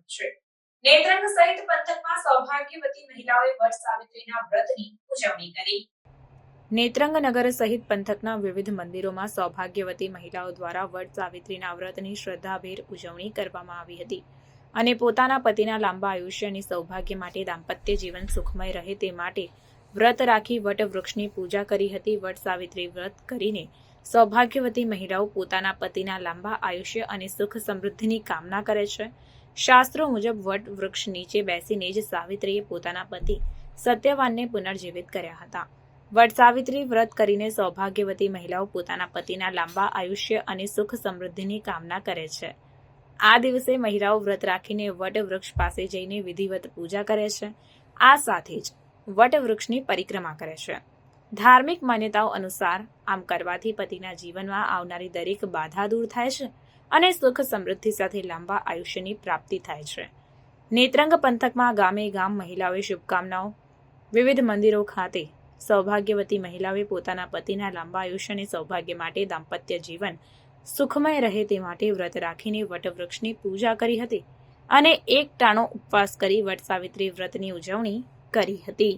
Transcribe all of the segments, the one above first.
આવ્યું છે। નેત્રંગ સહિત પંથકમાં સૌભાગ્યવતી મહિલાઓએ વટ સાવિત્રીના વ્રતની ઉજવણી કરી। નેત્રંગ નગર સહિત પંથકના વિવિધ મંદિરોમાં સૌભાગ્યવતી મહિલાઓ દ્વારા વટ સાવિત્રીના વ્રતની શ્રદ્ધાભેર ઉજવણી કરવામાં આવી હતી અને પોતાના પતિના લાંબા આયુષ્ય અને સૌભાગ્ય માટે દાંપત્ય જીવન સુખમય રહે તે માટે વ્રત રાખી વટ વૃક્ષની પૂજા કરી હતી। વટ સાવિત્રી વ્રત કરીને સૌભાગ્યવતી મહિલાઓ પોતાના પતિના લાંબા આયુષ્ય અને સુખ સમૃદ્ધિની કામના કરે છે। શાસ્ત્રો મુજબ વટ વૃક્ષ નીચે બેસીને જ સાવિત્રીએ પોતાના પતિ સત્યવાનને પુનર્જીવિત કર્યા હતા। વટ સાવિત્રી વ્રત કરીને સૌભાગ્યવતી મહિલાઓ પોતાના પતિના લાંબા આયુષ્ય અને સુખ સમૃદ્ધિની કામના કરે છે। આ દિવસે મહિલાઓ વ્રત રાખીને વટ વૃક્ષ પાસે જઈને વિધિવત પૂજા કરે છે। આ સાથે જ વટ વૃક્ષની પરિક્રમા કરે છે। ધાર્મિક માન્યતાઓ અનુસાર આમ કરવાથી પતિના જીવનમાં આવનારી દરેક બાધા દૂર થાય છે અને સુખ સમૃદ્ધિ સાથે લાંબા આયુષ્યની પ્રાપ્તિ થાય છે। નેત્રંગ પંથકમાં ગામે ગામ મહિલાઓએ શુભકામનાઓ વિવિધ મંદિરો ખાતે સૌભાગ્યવતી મહિલાઓએ પોતાના પતિના લાંબા આયુષ્ય અને સૌભાગ્ય માટે દાંપત્ય જીવન સુખમય રહે તે માટે વ્રત રાખીને વટવૃક્ષની પૂજા કરી હતી અને એક ટાણો ઉપવાસ કરી વટ સાવિત્રી વ્રતની ઉજવણી કરી હતી।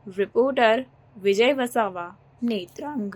રિપોર્ટર વિજય વસાવા, નેત્રંગ।